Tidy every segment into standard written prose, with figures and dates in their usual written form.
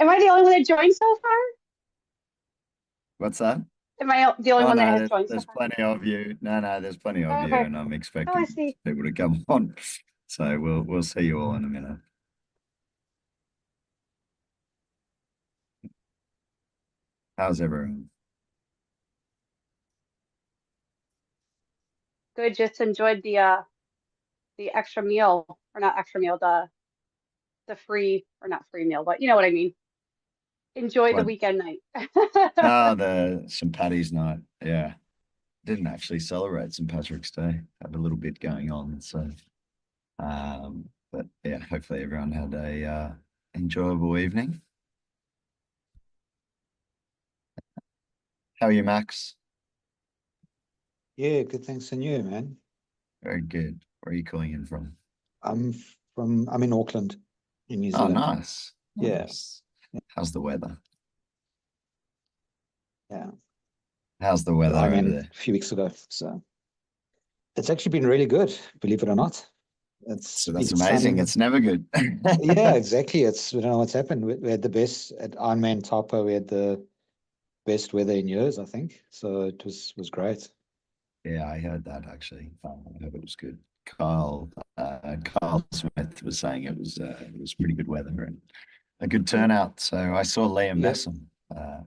Am I the only one that joined so far? What's that? Am I the only Oh one that no, has joined so there's far? plenty of you. No, there's plenty of Oh, you, okay. and I'm Oh, I expecting see. people to come on. So we'll see you all in a minute. How's everyone? Good. Just enjoyed the extra meal, or not extra meal, the free, or not free meal, but you know what I mean. Enjoy the What? weekend night. Ah, the St. Paddy's night. Yeah, didn't actually celebrate St. Patrick's Day. Had a little bit going on, so but yeah, hopefully everyone had a enjoyable evening. How are you, Max? Yeah, good thanks to you, man. Very good. Where are you calling in from? I'm in Auckland, in New Oh, Zealand. nice. Yeah, Nice. How's the weather? yeah. How's the So weather I'm over in there? a few weeks ago. So it's actually been really good, believe it or not. It's So that's been amazing. sunny. It's never good. Yeah, exactly. It's we don't know what's happened. We had the best at Ironman Tapa. We had the best weather in years, I think. So it was great. Yeah, I heard that actually. I hope it was good. Kyle Smith was saying it was pretty good weather and a good turnout. So I saw Liam Yeah, Messam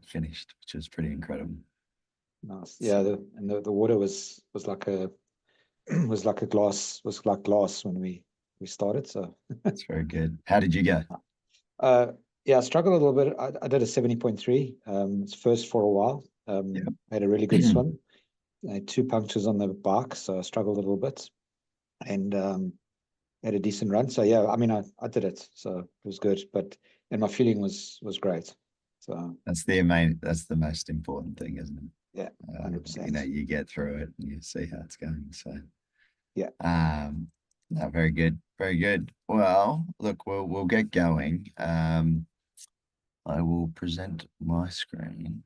finished, which is pretty incredible. nice. So Yeah, the water was like a was like glass when we started. So it's very good. How did you go? Uh, yeah, I struggled a little bit. I did a 70.3. It's first for a while. Yeah. I had a really good swim. I had two punctures on the bike, so I struggled a little bit and had a decent run. So yeah, I mean, I did it, so it was good. But and my feeling was great. So That's the most important thing, isn't it? yeah, You know, 100%. you get through it and you see how it's going. So Yeah, um no, very good. Very good. Well, look, we'll get going. I will present my screen.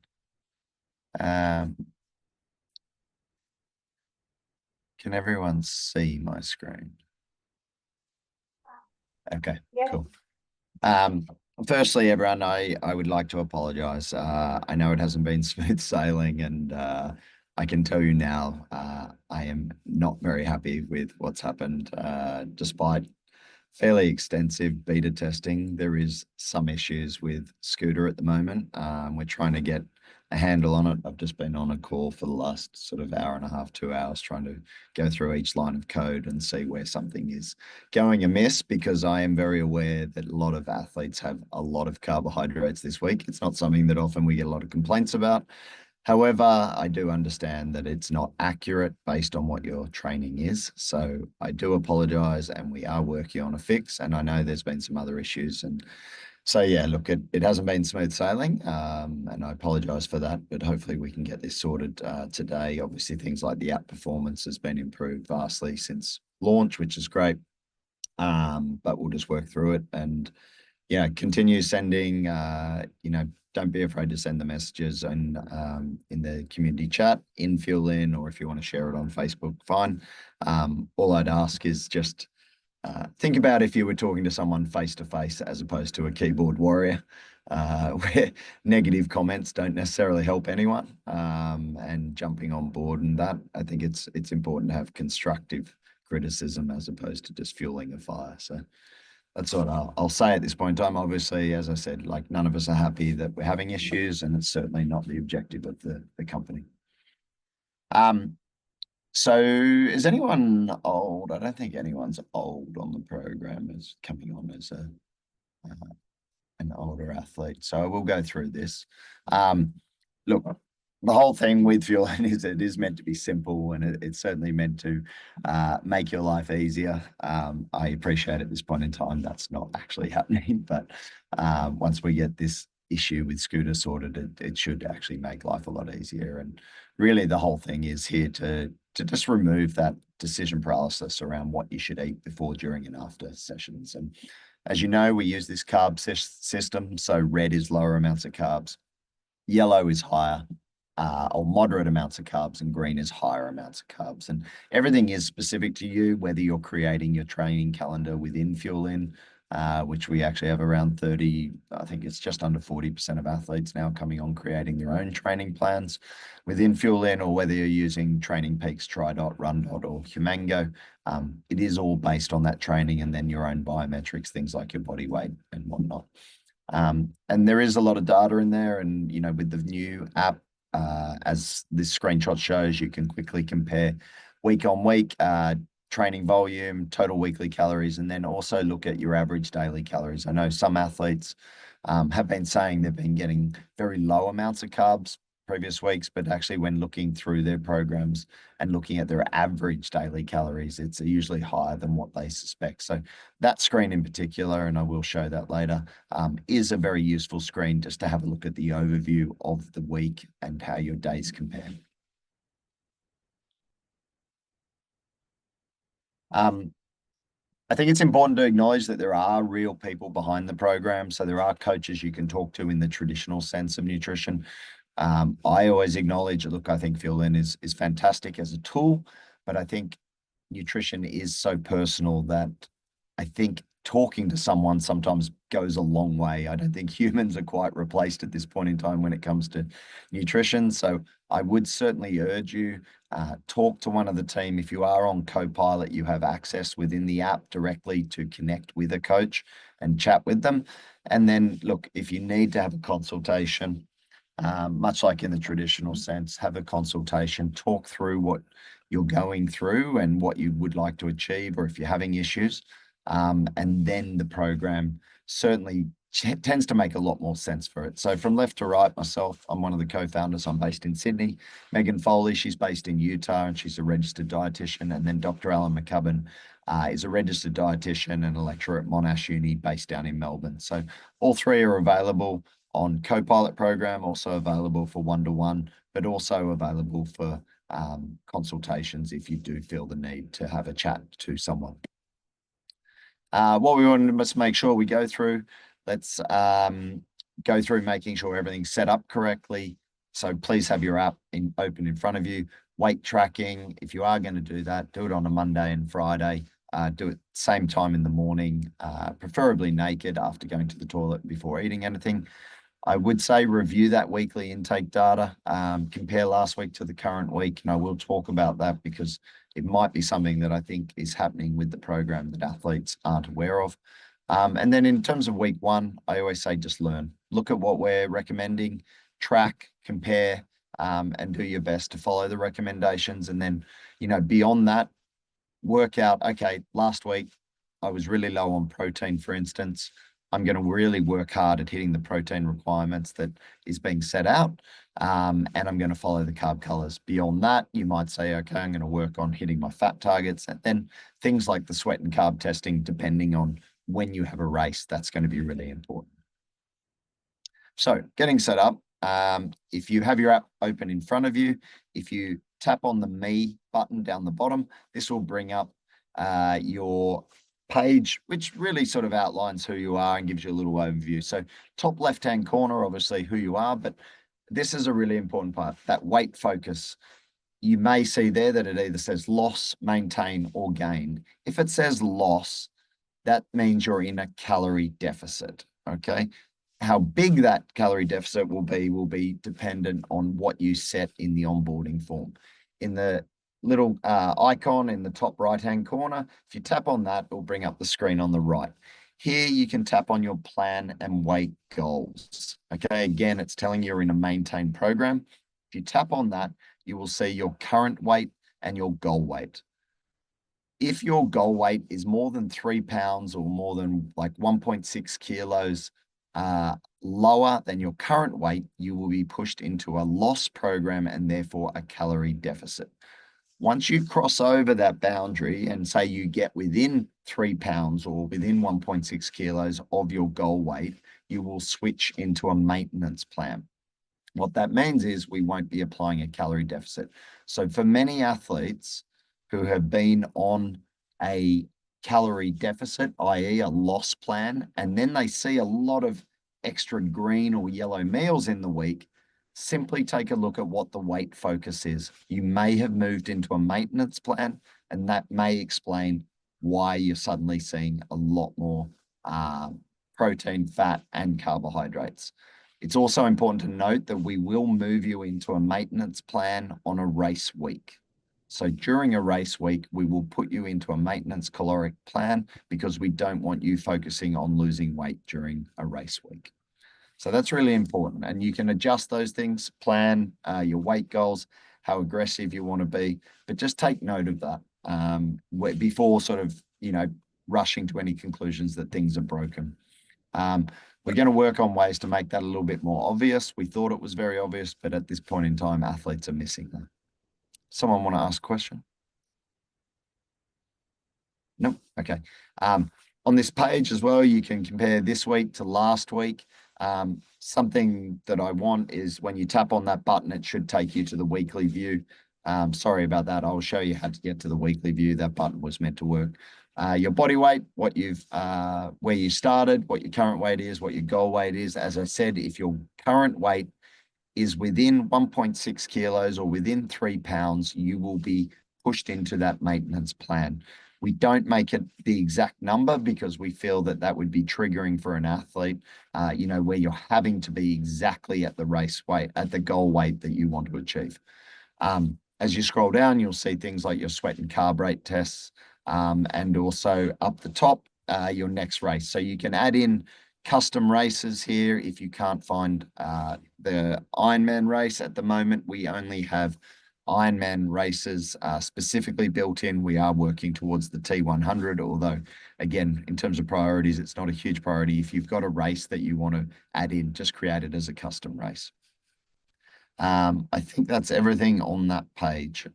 Um, can everyone see my screen? Okay, Yeah. cool. Um, Firstly, everyone, I would like to apologize. I know it hasn't been smooth sailing, and I can tell you now, I am not very happy with what's happened. Despite fairly extensive beta testing, there is some issues with Scooter at the moment. We're trying to get a handle on it. I've just been on a call for the last sort of hour and a half, 2 hours, trying to go through each line of code and see where something is going amiss, because I am very aware that a lot of athletes have a lot of carbohydrates this week. It's not something that often we get a lot of complaints about. However, I do understand that it's not accurate based on what your training is. So I do apologize, and we are working on a fix. And I know there's been some other issues. And so, yeah, look, it hasn't been smooth sailing, and I apologize for that. But hopefully, we can get this sorted today. Obviously, things like the app performance has been improved vastly since launch, which is great. But we'll just work through it and yeah, continue sending, don't be afraid to send the messages and in the community chat in Fuelin, or if you want to share it on Facebook, fine. All I'd ask is just think about if you were talking to someone face to face as opposed to a keyboard warrior, where negative comments don't necessarily help anyone. And jumping on board and that, I think it's important to have constructive criticism as opposed to just fueling a fire. So that's what I'll say at this point in time. Obviously, as I said, like none of us are happy that we're having issues, and it's certainly not the objective of the company. Um, so is anyone old? I don't think anyone's old on the program is coming on as uh, an older athlete. So I will go through this. Um, Look, the whole thing with Fuelin is it is meant to be simple, and it's certainly meant to make your life easier. I appreciate at this point in time that's not actually happening, but once we get this issue with Scooter sorted, it should actually make life a lot easier. And really, the whole thing is here to just remove that decision paralysis around what you should eat before, during, and after sessions. And as you know, we use this carb system. So red is lower amounts of carbs, yellow is higher or moderate amounts of carbs, and green is higher amounts of carbs. And everything is specific to you, whether you're creating your training calendar within Fuelin which we actually have around 30, I think it's just under 40% of athletes now coming on creating their own training plans within Fuelin, or whether you're using Training Peaks, TriDot, RunDot, or Humango. It is all based on that training and then your own biometrics, things like your body weight and whatnot. And there is a lot of data in there. And, you know, with the new app, as this screenshot shows, you can quickly compare week on week, training volume, total weekly calories, and then also look at your average daily calories. I know some athletes have been saying they've been getting very low amounts of carbs previous weeks, but actually when looking through their programs and looking at their average daily calories, it's usually higher than what they suspect. So that screen in particular, and I will show that later, is a very useful screen just to have a look at the overview of the week and how your days compare. I think it's important to acknowledge that there are real people behind the program. So there are coaches you can talk to in the traditional sense of nutrition. I always acknowledge, look, I think Fuelin is fantastic as a tool, but I think nutrition is so personal that I think talking to someone sometimes goes a long way. I don't think humans are quite replaced at this point in time when it comes to nutrition. So I would certainly urge you, talk to one of the team. If you are on Copilot, you have access within the app directly to connect with a coach and chat with them. And then look, if you need to have a consultation, much like in the traditional sense, have a consultation, talk through what you're going through and what you would like to achieve, or if you're having issues. And then the program certainly tends to make a lot more sense for it. So from left to right, myself, I'm one of the co-founders. I'm based in Sydney. Megan Foley, she's based in Utah, and she's a registered dietitian. And then Dr. Alan McCubbin is a registered dietitian and a lecturer at Monash Uni based down in Melbourne. So all three are available on Copilot program, also available for one-to-one, but also available for consultations if you do feel the need to have a chat to someone. What we want to make sure we go through, let's go through making sure everything's set up correctly. So please have your app open in front of you. Weight tracking, if you are going to do that, do it on a Monday and Friday. Do it same time in the morning, preferably naked after going to the toilet before eating anything. I would say review that weekly intake data, compare last week to the current week, and I will talk about that because it might be something that I think is happening with the program that athletes aren't aware of. And then in terms of week one, I always say just learn. Look at what we're recommending, track, compare, and do your best to follow the recommendations. And then, you know, beyond that, work out, okay, last week I was really low on protein, for instance. I'm going to really work hard at hitting the protein requirements that is being set out, and I'm going to follow the carb colors. Beyond that, you might say, okay, I'm going to work on hitting my fat targets, and then things like the sweat and carb testing, depending on when you have a race, that's going to be really important. So getting set up, if you have your app open in front of you, if you tap on the Me button down the bottom, this will bring up your page, which really sort of outlines who you are and gives you a little overview. So top left-hand corner, obviously who you are, but this is a really important part, that weight focus. You may see there that it either says loss, maintain, or gain. If it says loss, that means you're in a calorie deficit, okay? How big that calorie deficit will be dependent on what you set in the onboarding form. In the little icon in the top right-hand corner, if you tap on that, it'll bring up the screen on the right. Here you can tap on your plan and weight goals. Okay, again, it's telling you you're in a maintain program. If you tap on that, you will see your current weight and your goal weight. If your goal weight is more than 3 pounds or more than like 1.6 kilos lower than your current weight, you will be pushed into a loss program and therefore a calorie deficit. Once you cross over that boundary and say you get within 3 pounds or within 1.6 kilos of your goal weight, you will switch into a maintenance plan. What that means is we won't be applying a calorie deficit. So for many athletes who have been on a calorie deficit, i.e. a loss plan, and then they see a lot of extra green or yellow meals in the week, simply take a look at what the weight focus is. You may have moved into a maintenance plan, and that may explain why you're suddenly seeing a lot more protein, fat, and carbohydrates. It's also important to note that we will move you into a maintenance plan on a race week. So during a race week, we will put you into a maintenance caloric plan because we don't want you focusing on losing weight during a race week. So that's really important. And you can adjust those things, plan your weight goals, how aggressive you want to be, but just take note of that before sort of, rushing to any conclusions that things are broken. We're going to work on ways to make that a little bit more obvious. We thought it was very obvious, but at this point in time, athletes are missing that. Someone want to ask a question? No? Okay. On this page as well, you can compare this week to last week. Something that I want is when you tap on that button, it should take you to the weekly view. Sorry about that. I'll show you how to get to the weekly view. That button was meant to work. Your body weight, what you've, where you started, what your current weight is, what your goal weight is. As I said, if your current weight is within 1.6 kilos or within 3 pounds, you will be pushed into that maintenance plan. We don't make it the exact number because we feel that that would be triggering for an athlete, where you're having to be exactly at the race weight, at the goal weight that you want to achieve. As you scroll down, you'll see things like your sweat and carb rate tests, and also up the top, your next race. So you can add in custom races here. If you can't find the Ironman race at the moment, we only have Ironman races specifically built in. We are working towards the T100, although again, in terms of priorities, it's not a huge priority. If you've got a race that you want to add in, just create it as a custom race. I think that's everything on that page.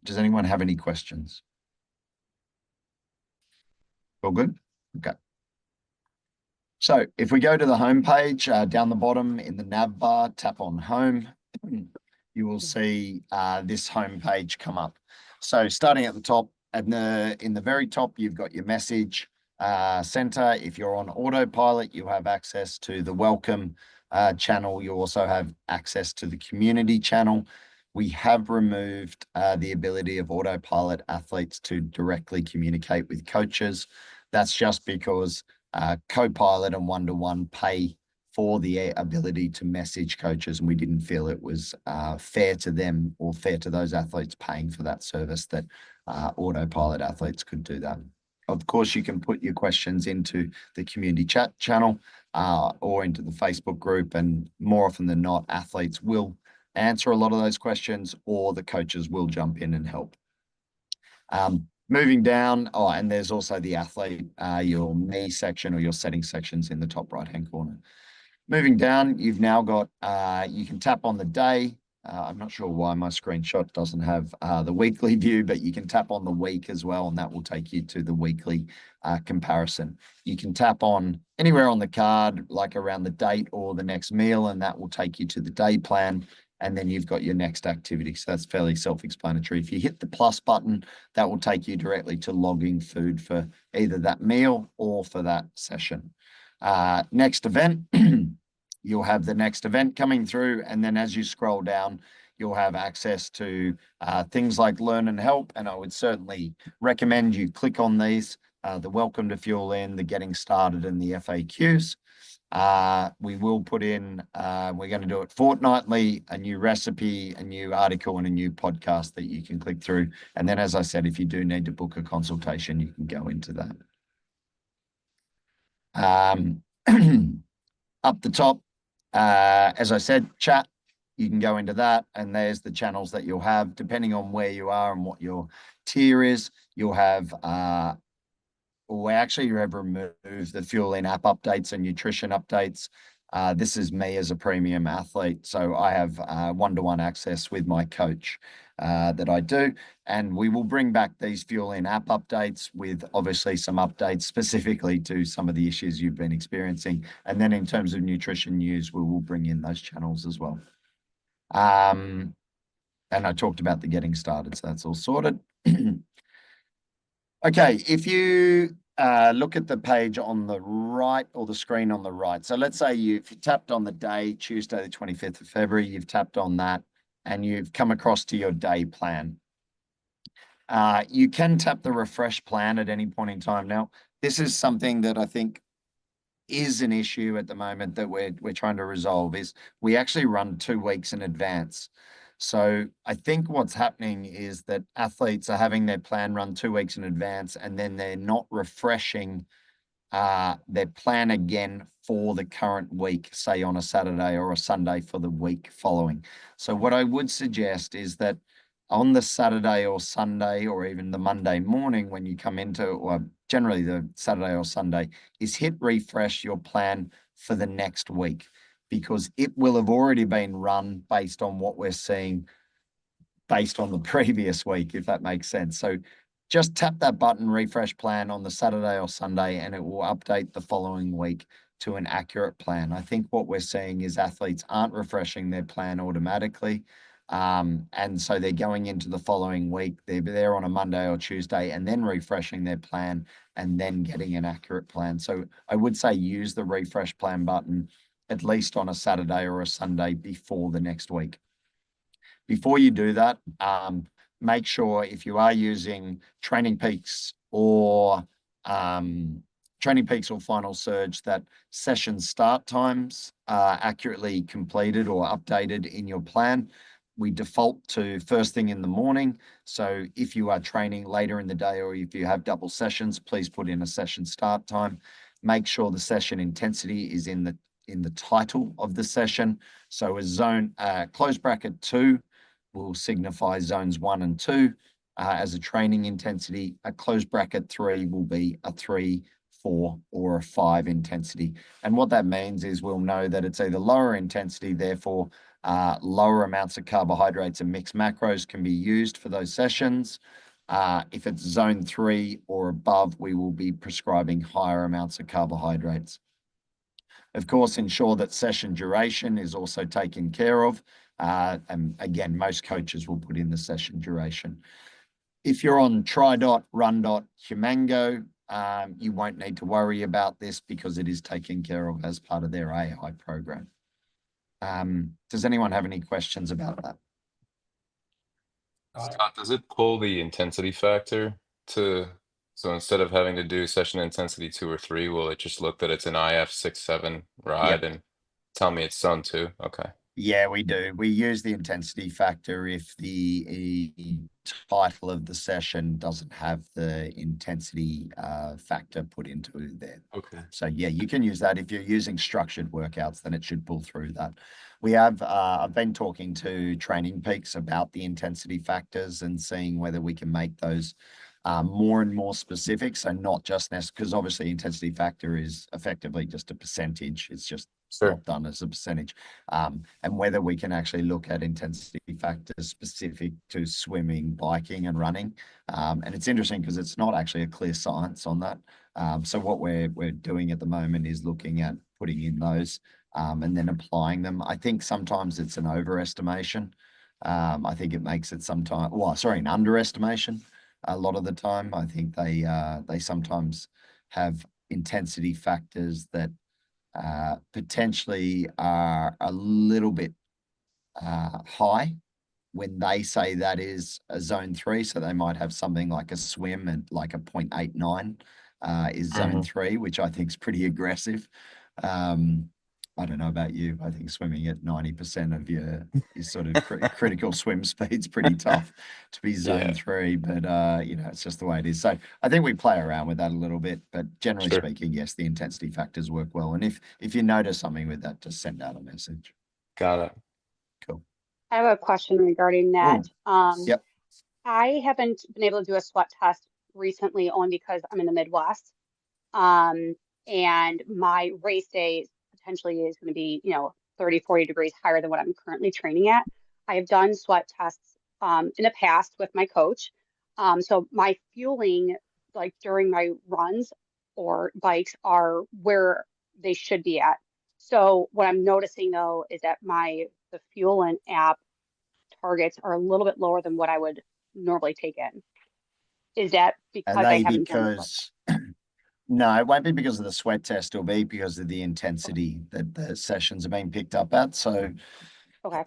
Does anyone have any questions? All good? Okay. So if we go to the home page, down the bottom in the nav bar, tap on home, you will see this home page come up. So starting at the top, in the very top, you've got your message center. If you're on autopilot, you have access to the welcome channel. You also have access to the community channel. We have removed the ability of autopilot athletes to directly communicate with coaches. That's just because Copilot and one-to-one pay for the ability to message coaches, and we didn't feel it was fair to them or fair to those athletes paying for that service that autopilot athletes could do that. Of course, you can put your questions into the community chat channel or into the Facebook group, and more often than not, athletes will answer a lot of those questions, or the coaches will jump in and help. Moving down, and there's also the athlete, your me section or your settings sections in the top right-hand corner. Moving down, you've now got, you can tap on the day. I'm not sure why my screenshot doesn't have the weekly view, but you can tap on the week as well, and that will take you to the weekly comparison. You can tap on anywhere on the card, like around the date or the next meal, and that will take you to the day plan. And then you've got your next activity. So that's fairly self-explanatory. If you hit the plus button, that will take you directly to logging food for either that meal or for that session. Next event, you'll have the next event coming through. And then as you scroll down, you'll have access to things like Learn and Help. And I would certainly recommend you click on these, the Welcome to Fuelin, the Getting Started, and the FAQs. We will put in, we're going to do it fortnightly, a new recipe, a new article, and a new podcast that you can click through. And then, as I said, if you do need to book a consultation, you can go into that. Up the top, as I said, chat, you can go into that, and there's the channels that you'll have. Depending on where you are and what your tier is, you'll have we actually have removed the Fuelin app updates and nutrition updates. This is me as a premium athlete, so I have one-to-one access with my coach that I do, and we will bring back these Fuelin app updates with obviously some updates specifically to some of the issues you've been experiencing. And then in terms of nutrition news, we will bring in those channels as well. And I talked about the getting started, so that's all sorted. Okay, if you look at the page on the right, or the screen on the right. So let's say if you tapped on the day, Tuesday, the 25th of February, you've tapped on that and you've come across to your day plan. You can tap the refresh plan at any point in time. Now, this is something that I think is an issue at the moment that we're trying to resolve is we actually run 2 weeks in advance. So I think what's happening is that athletes are having their plan run 2 weeks in advance, and then they're not refreshing their plan again for the current week, say on a Saturday or a Sunday for the week following. So what I would suggest is that on the Saturday or Sunday, or even the Monday morning when you come into, or generally the Saturday or Sunday, is hit refresh your plan for the next week, because it will have already been run based on what we're seeing based on the previous week, if that makes sense. So just tap that button, refresh plan on the Saturday or Sunday, and it will update the following week to an accurate plan. I think what we're seeing is athletes aren't refreshing their plan automatically. And so they're going into the following week, they're there on a Monday or Tuesday and then refreshing their plan and then getting an accurate plan. So I would say use the refresh plan button at least on a Saturday or a Sunday before the next week. Before you do that, make sure if you are using Training Peaks or Final Surge, that session start times are accurately completed or updated in your plan. We default to first thing in the morning. So if you are training later in the day, or if you have double sessions, please put in a session start time. Make sure the session intensity is in the title of the session. So a zone close bracket 2 will signify zones 1 and 2 as a training intensity. A closed bracket 3 will be a 3, 4, or a 5 intensity. And what that means is we'll know that it's either lower intensity, therefore lower amounts of carbohydrates and mixed macros can be used for those sessions. If it's zone 3 or above, we will be prescribing higher amounts of carbohydrates. Of course, ensure that session duration is also taken care of. And again, most coaches will put in the session duration. If you're on TriDot, RunDot, Humango, you won't need to worry about this because it is taken care of as part of their AI program. Does anyone have any questions about that? Scott, does it pull the intensity factor to, so instead of having to do session intensity 2 or 3, will it just look that it's an IF 6-7 ride and tell me it's zone 2? Okay. Yeah, we do. We use the intensity factor if the title of the session doesn't have the intensity factor put into there. Okay. So yeah, you can use that. If you're using structured workouts, then it should pull through that. We have, I've been talking to Training Peaks about the intensity factors and seeing whether we can make those more and more specific. So not just because obviously intensity factor is effectively just a percentage. It's just not done as a percentage. And whether we can actually look at intensity factors specific to swimming, biking, and running. And it's interesting because it's not actually a clear science on that. So what we're doing at the moment is looking at putting in those and then applying them. I think sometimes it's an overestimation. I think it makes it sometimes, an underestimation. A lot of the time, I think they sometimes have intensity factors that potentially are a little bit high when they say that is a zone 3. So they might have something like a swim and like a 0.89 is zone 3, which I think is pretty aggressive. I don't know about you. I think swimming at 90% of your sort of critical swim speed's pretty tough to be zone 3, but it's just the way it is. So I think we play around with that a little bit, but generally speaking, yes, the intensity factors work well. And if you notice something with that, just send out a message. Got it. Cool. I have a question regarding that. Yep. I haven't been able to do a sweat test recently only because I'm in the Midwest. And my race day potentially is going to be, 30, 40 degrees higher than what I'm currently training at. I have done sweat tests in the past with my coach. So my fueling, like during my runs or bikes, are where they should be at. So what I'm noticing though is that the Fuelin app targets are a little bit lower than what I would normally take in. Is that because I haven't done the No, it won't be because of the sweat test. It'll be because of the intensity that the sessions are being picked up at. So Okay.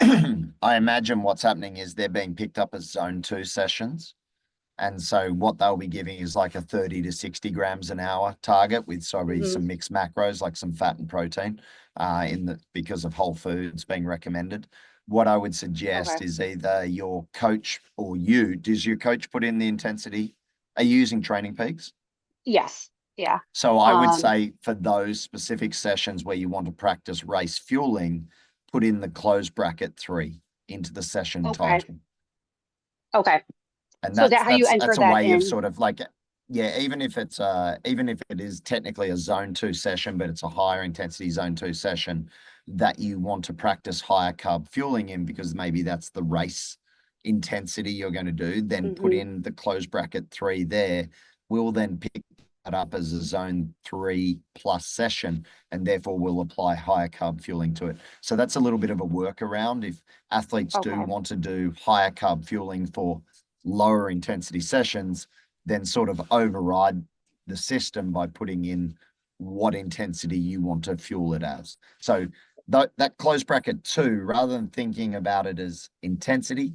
I imagine what's happening is they're being picked up as zone 2 sessions. And so what they'll be giving is like a 30 to 60 grams an hour target with probably Mhm. some mixed macros, like some fat and protein, because of whole foods being recommended. What I would suggest Okay. is either your coach or you, does your coach put in the intensity? Are you using Training Peaks? Yes. Yeah. So I would Um, say for those specific sessions where you want to practice race fueling, put in the close bracket 3 into the session okay. title. Okay. And So is that how you enter that's a that way of in? sort of like, yeah, even if it is technically a zone 2 session, but it's a higher intensity zone 2 session that you want to practice higher carb fueling in, because maybe that's the race intensity you're going to do, then put Mhm. in the close bracket 3 there. We'll then pick that up as a zone 3 plus session, and therefore we'll apply higher carb fueling to it. So that's a little bit of a workaround if athletes do Okay. want to do higher carb fueling for lower intensity sessions, then sort of override the system by putting in what intensity you want to fuel it as. So that close bracket 2, rather than thinking about it as intensity,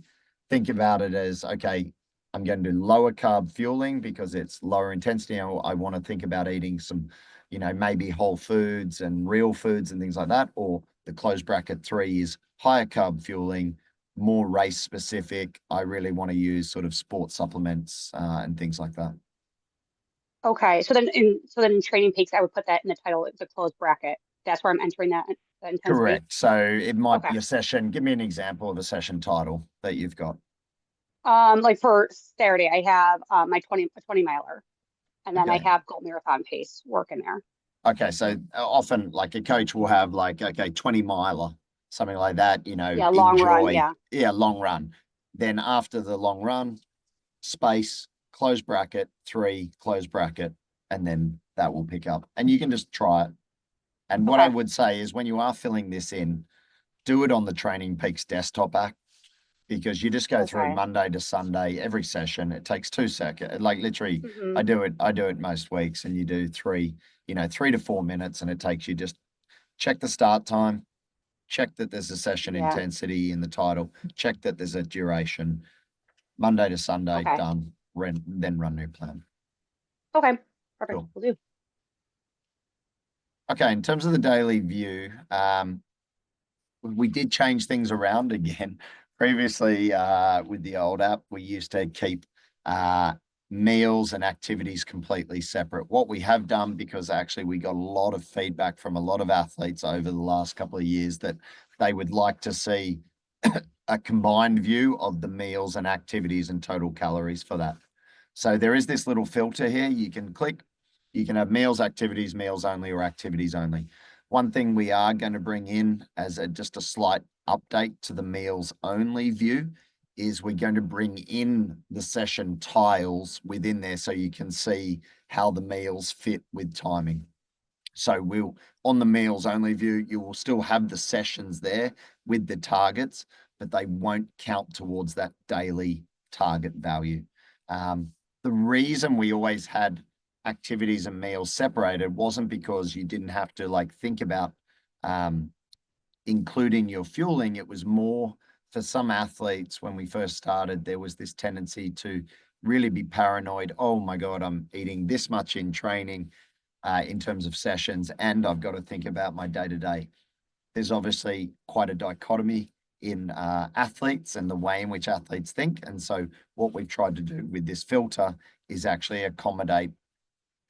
think about it as, okay, I'm going to do lower carb fueling because it's lower intensity. I want to think about eating some, maybe whole foods and real foods and things like that. Or the close bracket 3 is higher carb fueling, more race specific. I really want to use sort of sports supplements and things like that. Okay. So then in Training Peaks, I would put that in the title. It's a closed bracket. That's where I'm entering that intensity. Correct. So it might Okay. be a session. Give me an example of a session title that you've got. Like for Saturday, I have my 20 miler, and then I Okay. have Gold Marathon pace work in there. Okay. So often like a coach will have like, okay, 20 miler, something like that, Yeah, long run. enjoy. Yeah. Yeah, long run. Then after the long run, space, close bracket, 3, close bracket, and then that will pick up. And you can just try it. And what I Okay. would say is when you are filling this in, do it on the Training Peaks desktop app, because you just go through Okay. Monday to Sunday every session. It takes 2 seconds. Like literally, Hmm. I do it most weeks, and you do 3 to 4 minutes, and it takes you just check the start time, check that there's a session Yeah. intensity in the title, check that there's a duration, Monday to Sunday, Okay. done, then run new plan. Okay. Perfect. Cool. Will do. Okay, in terms of the daily view, we did change things around again. Previously, with the old app, we used to keep meals and activities completely separate. What we have done, because actually we got a lot of feedback from a lot of athletes over the last couple of years that they would like to see a combined view of the meals and activities and total calories for that. So there is this little filter here. You can click, you can have meals, activities, meals only, or activities only. One thing we are going to bring in as just a slight update to the meals only view is we're going to bring in the session tiles within there so you can see how the meals fit with timing. So on the meals only view, you will still have the sessions there with the targets, but they won't count towards that daily target value. The reason we always had activities and meals separated wasn't because you didn't have to like think about including your fueling. It was more for some athletes when we first started, there was this tendency to really be paranoid. Oh my God, I'm eating this much in training in terms of sessions, and I've got to think about my day-to-day. There's obviously quite a dichotomy in athletes and the way in which athletes think. And so what we've tried to do with this filter is actually accommodate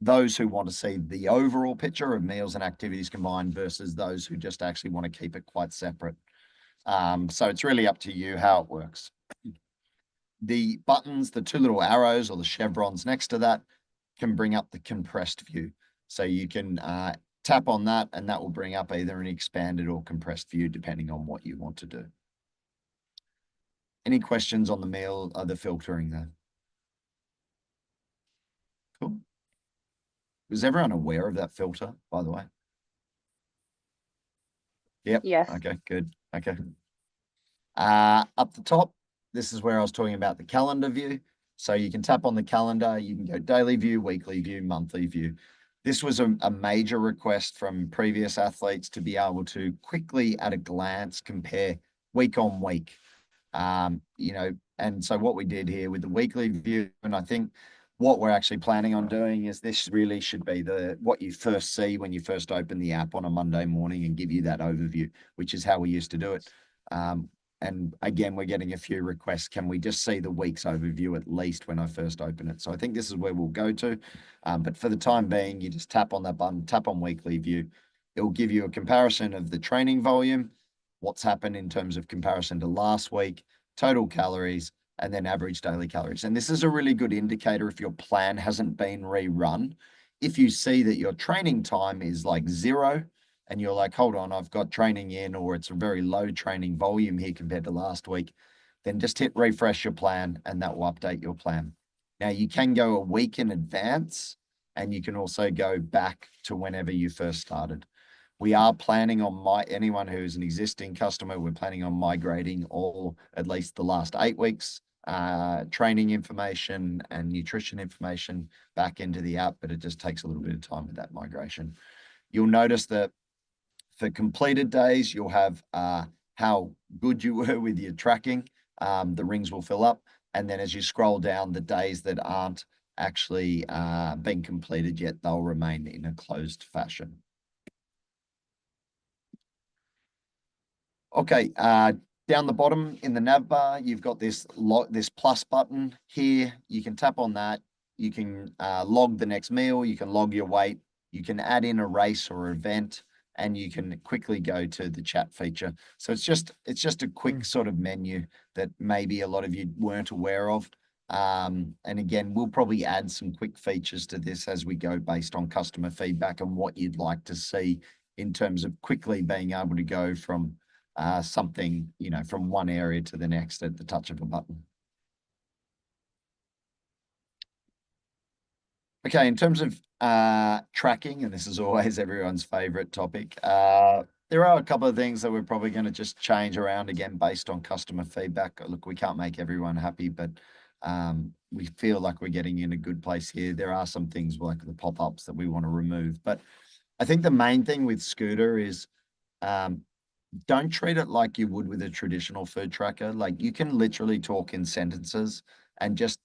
those who want to see the overall picture of meals and activities combined versus those who just actually want to keep it quite separate. So it's really up to you how it works. The buttons, the 2 little arrows or the chevrons next to that can bring up the compressed view. So you can tap on that and that will bring up either an expanded or compressed view depending on what you want to do. Any questions on the meal or the filtering there? Cool. Was everyone aware of that filter, by the way? Yep. Yes. Okay, good. Okay. Up the top, this is where I was talking about the calendar view. So you can tap on the calendar, you can go daily view, weekly view, monthly view. This was a major request from previous athletes to be able to quickly at a glance compare week on week You know, and so what we did here with the weekly view, and I think what we're actually planning on doing is this really should be what you first see when you first open the app on a Monday morning and give you that overview, which is how we used to do it. And again, we're getting a few requests. Can we just see the week's overview at least when I first open it? So I think this is where we'll go to. But for the time being, you just tap on that button, tap on weekly view. It will give you a comparison of the training volume, what's happened in terms of comparison to last week, total calories, and then average daily calories. And this is a really good indicator if your plan hasn't been rerun. If you see that your training time is like 0, and you're like, hold on, I've got training in, or it's a very low training volume here compared to last week, then just hit refresh your plan and that will update your plan. Now you can go a week in advance, and you can also go back to whenever you first started. We are planning on anyone who's an existing customer, we're planning on migrating all, at least the last 8 weeks, training information and nutrition information back into the app, but it just takes a little bit of time with that migration. You'll notice that for completed days, you'll have how good you were with your tracking. The rings will fill up. And then as you scroll down, the days that aren't actually being completed yet, they'll remain in a closed fashion. Okay, down the bottom in the nav bar, you've got this plus button here. You can tap on that. You can log the next meal. You can log your weight. You can add in a race or event, and you can quickly go to the chat feature. So it's just a quick sort of menu that maybe a lot of you weren't aware of. And again, we'll probably add some quick features to this as we go based on customer feedback and what you'd like to see in terms of quickly being able to go from something, you know, from one area to the next at the touch of a button. Okay, in terms of tracking, and this is always everyone's favorite topic, there are a couple of things that we're probably going to just change around again based on customer feedback. Look, we can't make everyone happy, but we feel like we're getting in a good place here. There are some things like the pop-ups that we want to remove, but I think the main thing with Scooter is don't treat it like you would with a traditional food tracker. Like you can literally talk in sentences and just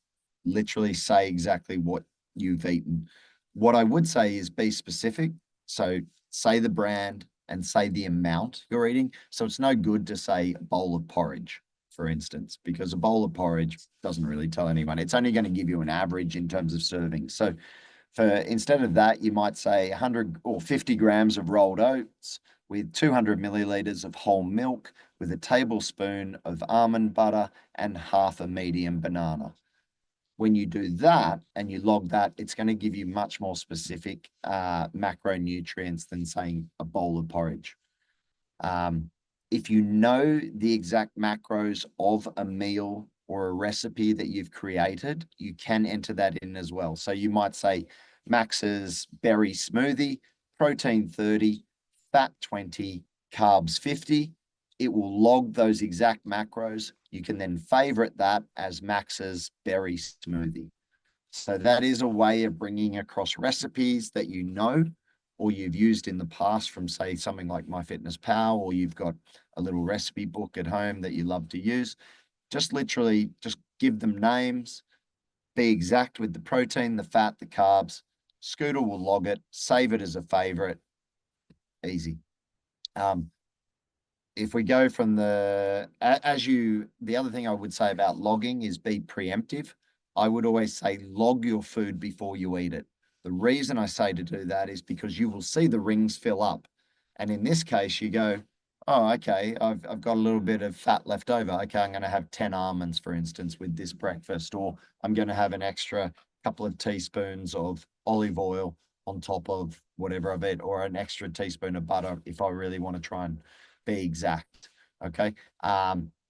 literally say exactly what you've eaten. What I would say is be specific. So say the brand and say the amount you're eating. So it's no good to say a bowl of porridge, for instance, because a bowl of porridge doesn't really tell anyone. It's only going to give you an average in terms of servings. So instead of that, you might say 100 or 50 grams of rolled oats with 200 milliliters of whole milk with a tablespoon of almond butter and half a medium banana. When you do that and you log that, it's going to give you much more specific macronutrients than saying a bowl of porridge. If you know the exact macros of a meal or a recipe that you've created, you can enter that in as well. So you might say Max's berry smoothie, protein 30, fat 20, carbs 50. It will log those exact macros. You can then favorite that as Max's berry smoothie. So that is a way of bringing across recipes that you know or you've used in the past from, say, something like MyFitnessPal, or you've got a little recipe book at home that you love to use. Just literally just give them names, be exact with the protein, the fat, the carbs. Scooter will log it, save it as a favorite. Easy. If we go from the other thing I would say about logging is be preemptive. I would always say log your food before you eat it. The reason I say to do that is because you will see the rings fill up. And in this case, you go, oh, okay, I've got a little bit of fat left over. Okay, I'm going to have 10 almonds, for instance, with this breakfast, or I'm going to have an extra couple of teaspoons of olive oil on top of whatever I've ate, or an extra teaspoon of butter if I really want to try and be exact. Okay.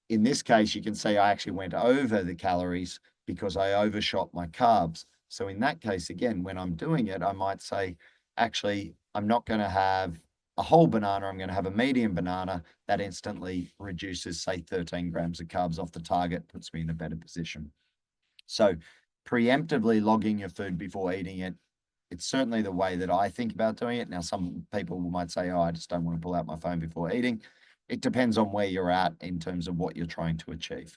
In this case, you can say I actually went over the calories because I overshot my carbs. So in that case, again, when I'm doing it, I might say, actually, I'm not going to have a whole banana. I'm going to have a medium banana. That instantly reduces, say, 13 grams of carbs off the target, puts me in a better position. So preemptively logging your food before eating it, it's certainly the way that I think about doing it. Now, some people might say, oh, I just don't want to pull out my phone before eating. it depends on where you're at in terms of what you're trying to achieve.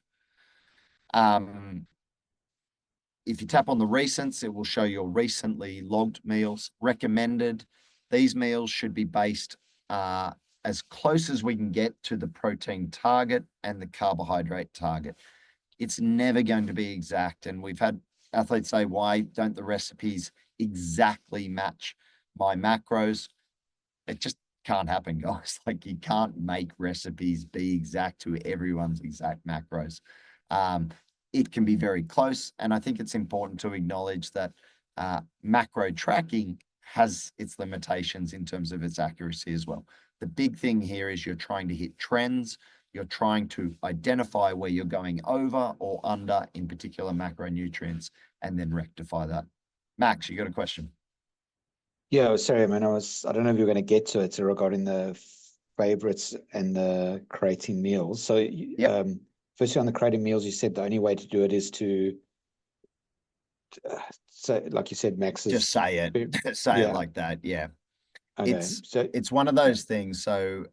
If you tap on the recents, it will show your recently logged meals. Recommended, these meals should be based as close as we can get to the protein target and the carbohydrate target. It's never going to be exact. And we've had athletes say, why don't the recipes exactly match my macros? It just can't happen, guys. Like, you can't make recipes be exact to everyone's exact macros. It can be very close. And I think it's important to acknowledge that macro tracking has its limitations in terms of its accuracy as well. The big thing here is you're trying to hit trends. You're trying to identify where you're going over or under in particular macronutrients and then rectify that. Max, you got a question? Yeah, sorry, man. I don't know if you're going to get to it regarding the favorites and the creating meals. So, Yep. Firstly, on the creating meals, you said the only way to do it is to say, like you said, Max, Just say it. Say it like that. Yeah. Okay. It's one of those things. So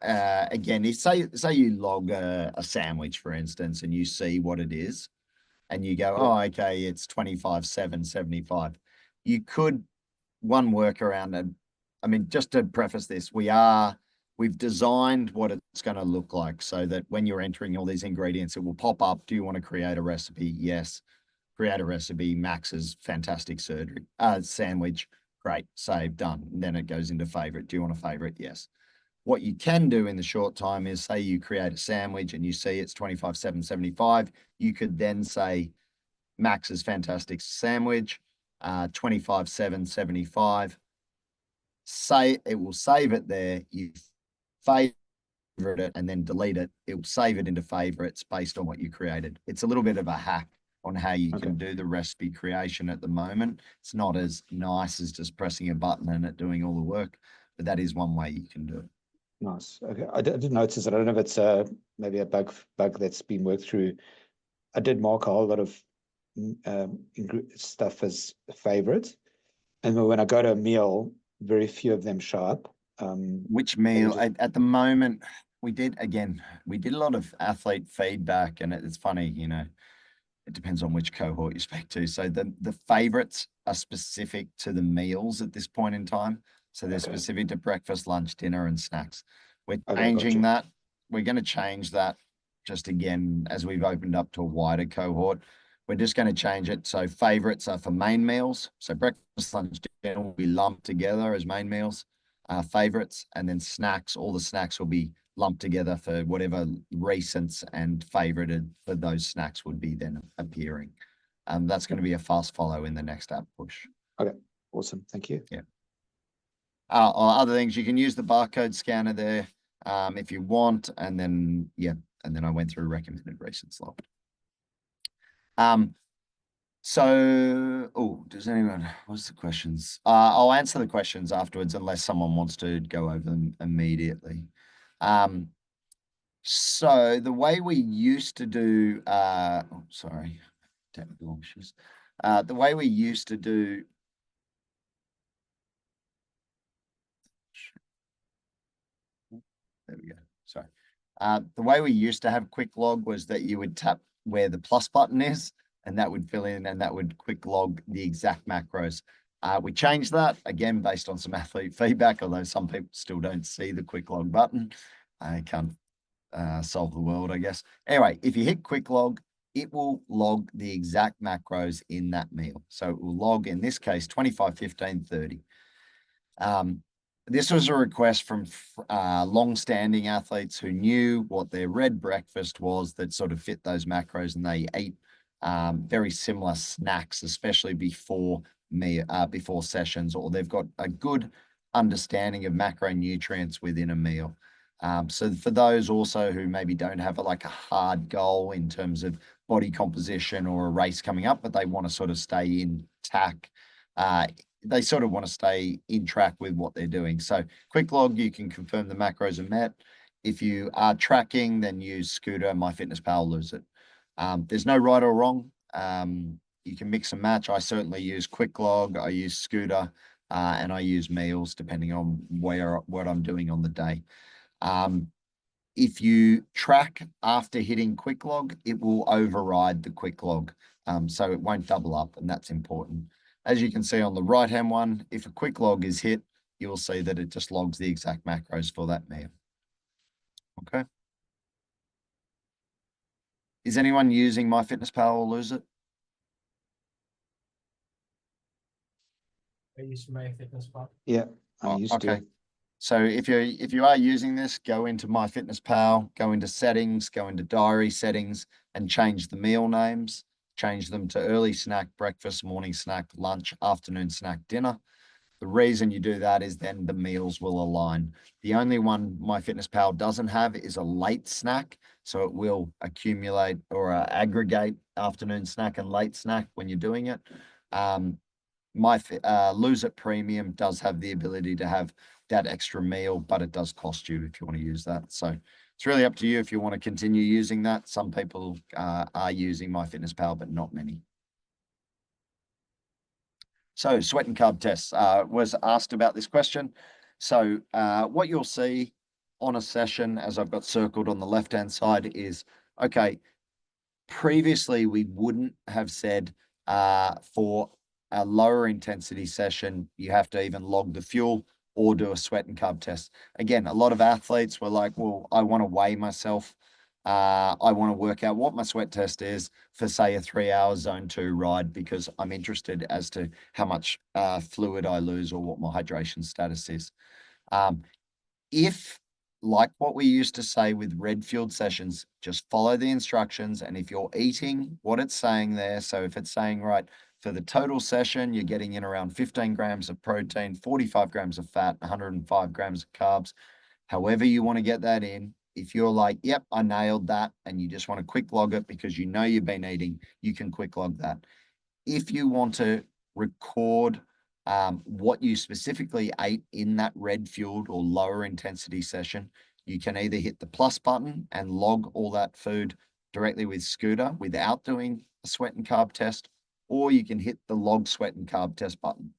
again, if say you log a sandwich, for instance, and you see what it is, and you go, oh, okay, it's 25,775. You could one workaround, and I mean, just to preface this, we've designed what it's going to look like so that when you're entering all these ingredients, it will pop up. Do you want to create a recipe? Yes. Create a recipe. Max's fantastic sandwich. Great. Save. Done. And then it goes into favorite. Do you want a favorite? Yes. What you can do in the short time is, say you create a sandwich and you see it's 25,775. You could then say Max's fantastic sandwich, 25,775. Say it will save it there. You favorite it and then delete it. It will save it into favorites based on what you created. It's a little bit of a hack on how you can do the recipe creation at the moment. It's not as nice as just pressing a button and it doing all the work, but that is one way you can do it. Nice. Okay. I did notice that. I don't know if it's maybe a bug that's been worked through. I did mark a whole lot of stuff as favorite, and when I go to a meal, very few of them show up. Which meal? At the moment, we did a lot of athlete feedback, and it's funny, it depends on which cohort you speak to. So the favorites are specific to the meals at this point in time. So they're specific to breakfast, lunch, dinner, and snacks. We're changing that. We're going to change that just again as we've opened up to a wider cohort. We're just going to change it. So favorites are for main meals. So breakfast, lunch, dinner will be lumped together as main meals, favorites, and then snacks. All the snacks will be lumped together for whatever recents and favorited for those snacks would be then appearing. That's going to be a fast follow in the next app push. Okay, awesome. Thank you. Yeah. Other things, you can use the barcode scanner there if you want, and then I went through recommended recents log. Does anyone, what's the questions? I'll answer the questions afterwards unless someone wants to go over them immediately. So the way we used to do, technical issues. The way we used to do, there we go. Sorry. The way we used to have quick log was that you would tap where the plus button is, and that would fill in and that would quick log the exact macros. We changed that again based on some athlete feedback, although some people still don't see the quick log button. I can't solve the world, I guess. Anyway, if you hit quick log, it will log the exact macros in that meal. So it will log, in this case, 25, 15, 30. This was a request from long-standing athletes who knew what their red breakfast was that sort of fit those macros, and they ate very similar snacks, especially before sessions, or they've got a good understanding of macronutrients within a meal. So for those also who maybe don't have a hard goal in terms of body composition or a race coming up, but they want to sort of stay in tack, they sort of want to stay in track with what they're doing. So quick log, you can confirm the macros are met. If you are tracking, then use Scooter, MyFitnessPal, lose it. There's no right or wrong. You can mix and match. I certainly use quick log, I use Scooter, and I use meals depending on what I'm doing on the day. if you track after hitting quick log, it will override the quick log. So it won't double up, and that's important. As you can see on the right-hand one, if a quick log is hit, you will see that it just logs the exact macros for that meal. Okay. Is anyone using MyFitnessPal or Lose It? I use MyFitnessPal. Yeah, I Oh, used okay. to. So if you are using this, go into MyFitnessPal, go into settings, go into diary settings, and change the meal names. Change them to early snack, breakfast, morning snack, lunch, afternoon snack, dinner. The reason you do that is then the meals will align. The only one MyFitnessPal doesn't have is a late snack. So it will accumulate or aggregate afternoon snack and late snack when you're doing it. Lose It Premium does have the ability to have that extra meal, but it does cost you if you want to use that. So it's really up to you if you want to continue using that. Some people are using MyFitnessPal, but not many. So sweat and carb tests was asked about this question. So what you'll see on a session, as I've got circled on the left-hand side, is, okay, previously we wouldn't have said for a lower intensity session, you have to even log the fuel or do a sweat and carb test. Again, a lot of athletes were like, well, I want to weigh myself. I want to work out what my sweat test is for, say, a 3-hour zone 2 ride, because I'm interested as to how much fluid I lose or what my hydration status is. If, like what we used to say with red fueled sessions, just follow the instructions. And if you're eating what it's saying there, so if it's saying, right, for the total session, you're getting in around 15 grams of protein, 45 grams of fat, 105 grams of carbs, however you want to get that in. If you're like, yep, I nailed that, and you just want to quick log it because you know you've been eating, you can quick log that. If you want to record what you specifically ate in that red fueled or lower intensity session, you can either hit the plus button and log all that food directly with Scooter without doing a sweat and carb test, or you can hit the log sweat and carb test button.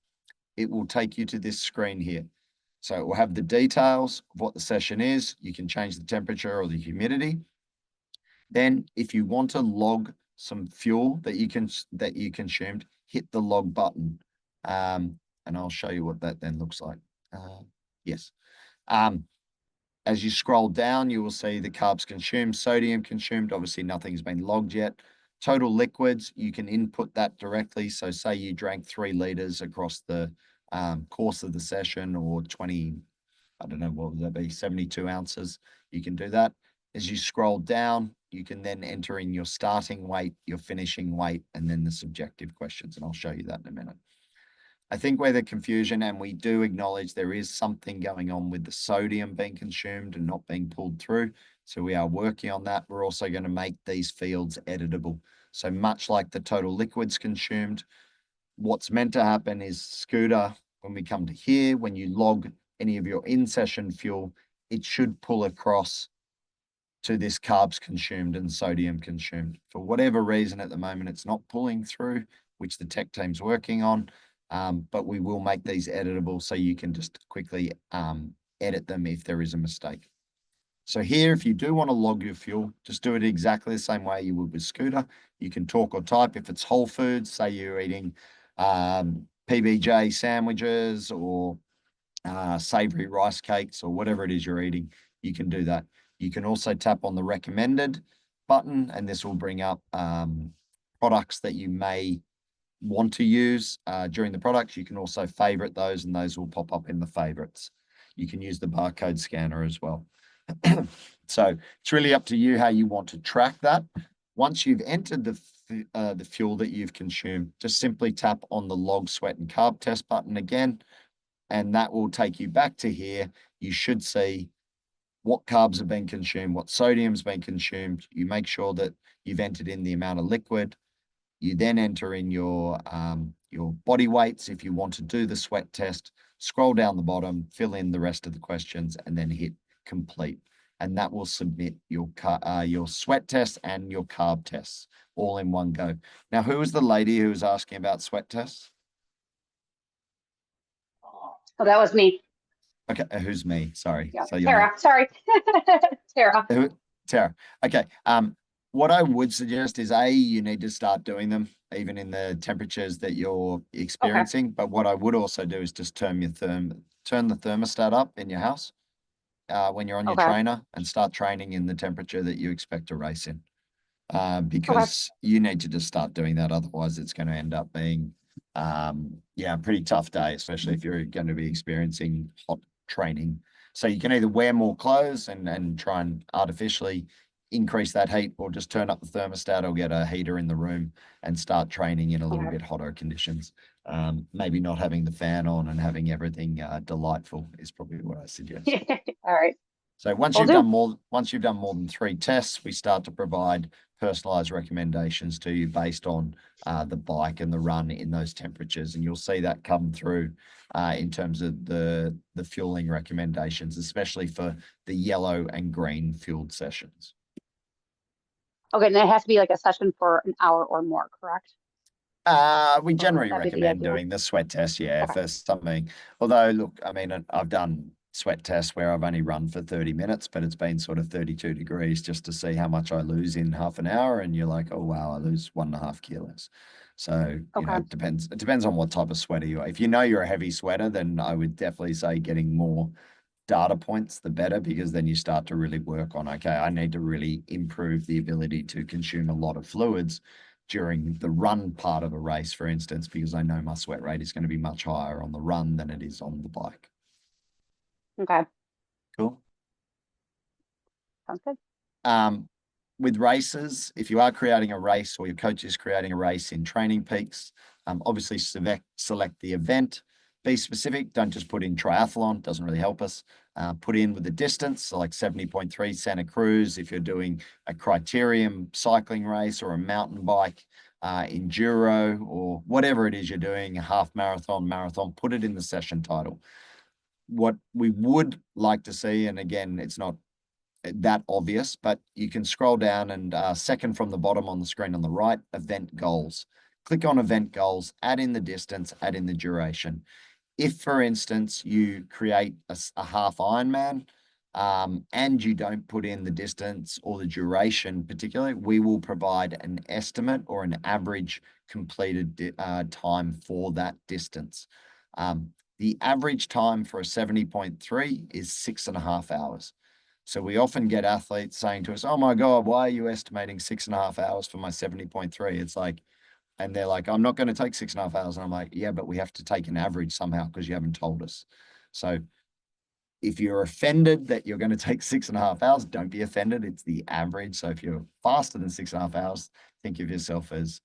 It will take you to this screen here. So it will have the details of what the session is. You can change the temperature or the humidity. Then if you want to log some fuel that you consumed, hit the log button. And I'll show you what that then looks like. Yes. As you scroll down, you will see the carbs consumed, sodium consumed. Obviously, nothing's been logged yet. Total liquids, you can input that directly. So say you drank 3 liters across the course of the session, or 20, I don't know, what would that be, 72 ounces. You can do that. As you scroll down, you can then enter in your starting weight, your finishing weight, and then the subjective questions. And I'll show you that in a minute. I think where the confusion, and we do acknowledge there is something going on with the sodium being consumed and not being pulled through. So we are working on that. We're also going to make these fields editable. So much like the total liquids consumed, what's meant to happen is Scooter, when we come to here, when you log any of your in-session fuel, it should pull across to this carbs consumed and sodium consumed. For whatever reason at the moment, it's not pulling through, which the tech team's working on. But we will make these editable so you can just quickly edit them if there is a mistake. So here, if you do want to log your fuel, just do it exactly the same way you would with Scooter. You can talk or type. If it's whole foods, say you're eating PBJ sandwiches or savory rice cakes or whatever it is you're eating, you can do that. You can also tap on the recommended button, and this will bring up products that you may want to use during the products. You can also favorite those, and those will pop up in the favorites. You can use the barcode scanner as well. So it's really up to you how you want to track that. Once you've entered the fuel that you've consumed, just simply tap on the log sweat and carb test button again, and that will take you back to here. You should see what carbs have been consumed, what sodium's been consumed. You make sure that you've entered in the amount of liquid. You then enter in your body weights if you want to do the sweat test. Scroll down the bottom, fill in the rest of the questions, and then hit complete. And that will submit your sweat test and your carb tests all in one go. Now, who was the lady who was asking about sweat tests? Oh, that was me. Okay, who's me? Sorry. Yeah, So you're Tara, sorry. Tara. Tara. Okay. What I would suggest is you need to start doing them even in the temperatures that you're experiencing. But what I would also do is just turn the thermostat up in your house when you're on your Okay. trainer and start training in the temperature that you expect to race in. Okay. Because you need to just start doing that. Otherwise, it's going to end up being, a pretty tough day, especially if you're going to be experiencing hot training. So you can either wear more clothes and try and artificially increase that heat, or just turn up the thermostat or get a heater in the room and start training in a little bit hotter conditions. Maybe not having the fan on and having everything delightful is probably what I suggest. All right. So once Will you've do. done more than 3 tests, we start to provide personalized recommendations to you based on the bike and the run in those temperatures, and you'll see that come through in terms of the fueling recommendations, especially for the yellow and green fueled sessions. Okay, and it has to be like a session for an hour or more, correct? We generally that'd be the recommend ideal? doing the sweat test, Okay. for something. Although, look, I mean, I've done sweat tests where I've only run for 30 minutes, but it's been sort of 32 degrees just to see how much I lose in half an hour. And you're like, oh, wow, I lose 1.5 kilos. So, Okay. it depends on what type of sweater you are. If you know you're a heavy sweater, then I would definitely say getting more data points, the better, because then you start to really work on, okay, I need to really improve the ability to consume a lot of fluids during the run part of a race, for instance, because I know my sweat rate is going to be much higher on the run than it is on the bike. Okay. Cool. Sounds good. With races, if you are creating a race or your coach is creating a race in Training Peaks, obviously select the event. Be specific. Don't just put in triathlon. Doesn't really help us. Put in with the distance, so like 70.3 Santa Cruz. If you're doing a criterium cycling race or a mountain bike, enduro, or whatever it is you're doing, a half marathon, put it in the session title. What we would like to see, and again, it's not that obvious, but you can scroll down and second from the bottom on the screen on the right, event goals. Click on event goals, add in the distance, add in the duration. If, for instance, you create a half Ironman and you don't put in the distance or the duration particularly, we will provide an estimate or an average completed time for that distance. The average time for a 70.3 is 6.5 hours. So we often get athletes saying to us, oh my God, why are you estimating 6.5 hours for my 70.3? It's like, and they're like, I'm not going to take 6.5 hours. And I'm like, yeah, but we have to take an average somehow because you haven't told us. So if you're offended that you're going to take 6.5 hours, don't be offended. It's the average. So if you're faster than 6.5 hours, think of yourself as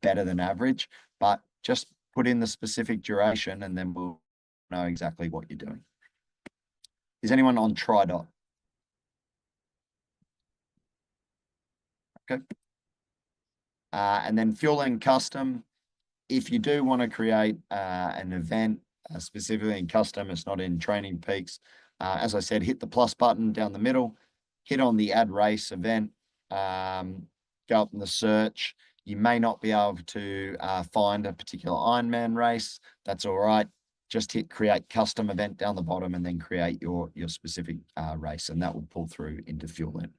better than average, but just put in the specific duration and then we'll know exactly what you're doing. Is anyone on TriDot? Okay. And then Fuelin custom. If you do want to create an event specifically in custom, it's not in Training Peaks. As I said, hit the plus button down the middle, hit on the add race event, go up in the search. You may not be able to find a particular Ironman race. That's all right. Just hit create custom event down the bottom and then create your specific race, and that will pull through into Fuelin.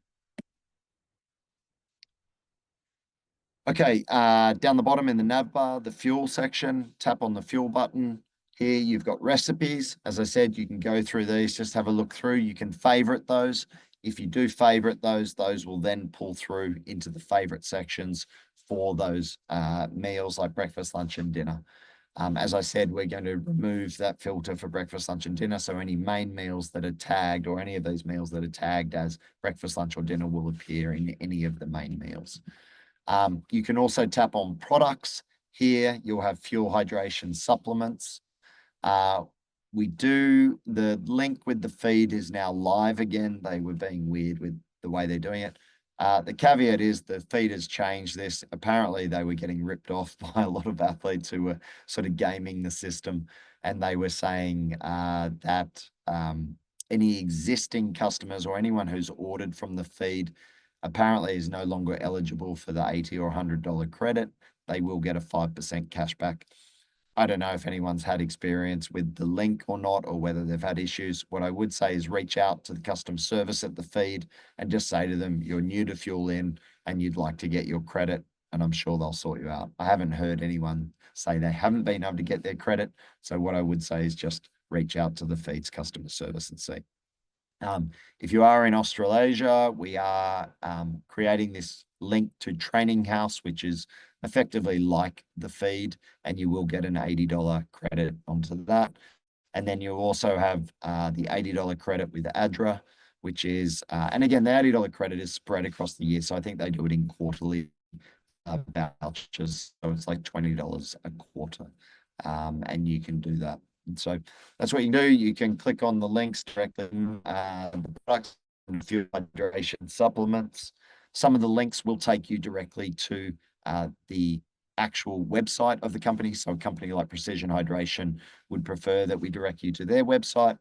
Okay, down the bottom in the nav bar, the fuel section, tap on the fuel button. Here you've got recipes. As I said, you can go through these, just have a look through. You can favorite those. If you do favorite those will then pull through into the favorite sections for those meals like breakfast, lunch, and dinner. As I said, we're going to remove that filter for breakfast, lunch, and dinner. So any main meals that are tagged or any of those meals that are tagged as breakfast, lunch, or dinner will appear in any of the main meals. You can also tap on products. Here you'll have fuel hydration supplements. The link with the feed is now live again. They were being weird with the way they're doing it. The caveat is the feed has changed this. Apparently they were getting ripped off by a lot of athletes who were sort of gaming the system. And they were saying that any existing customers or anyone who's ordered from the feed apparently is no longer eligible for the $80 or $100 credit. They will get a 5% cashback. I don't know if anyone's had experience with the link or not, or whether they've had issues. What I would say is reach out to the customer service at the feed and just say to them, you're new to Fuelin and you'd like to get your credit, and I'm sure they'll sort you out. I haven't heard anyone say they haven't been able to get their credit. So what I would say is just reach out to the feed's customer service and see. If you are in Australasia, we are creating this link to Training House, which is effectively like the feed, and you will get an $80 credit onto that. And then you also have the $80 credit with ADRA, which is, and again, the $80 credit is spread across the year. So I think they do it in quarterly vouchers. So it's like $20 a quarter, and you can do that. And so that's what you can do. You can click on the links directly, the products and fuel hydration supplements. Some of the links will take you directly to the actual website of the company. So a company like Precision Hydration would prefer that we direct you to their website.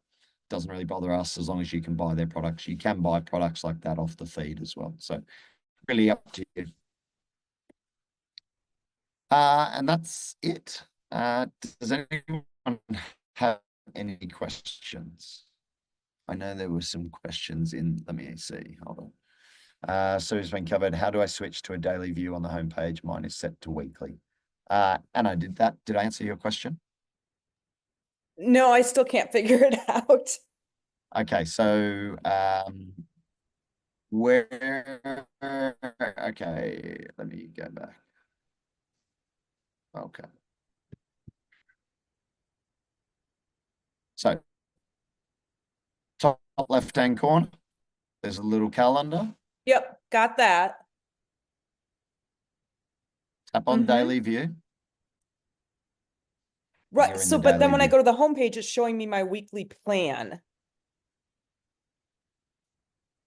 Doesn't really bother us as long as you can buy their products. You can buy products like that off the feed as well. So really up to you. And that's it. Does anyone have any questions? I know there were some questions in, let me see, hold on. So it's been covered. How do I switch to a daily view on the homepage? Mine is set to weekly. And I did that. Did I answer your question? No, I still can't figure it out. Okay, so okay, let me go back. Okay. So top left-hand corner, there's a little calendar. Yep, got that. Tap on daily view. Right. You're in So, the but then daily when I view. go to the homepage, it's showing me my weekly plan.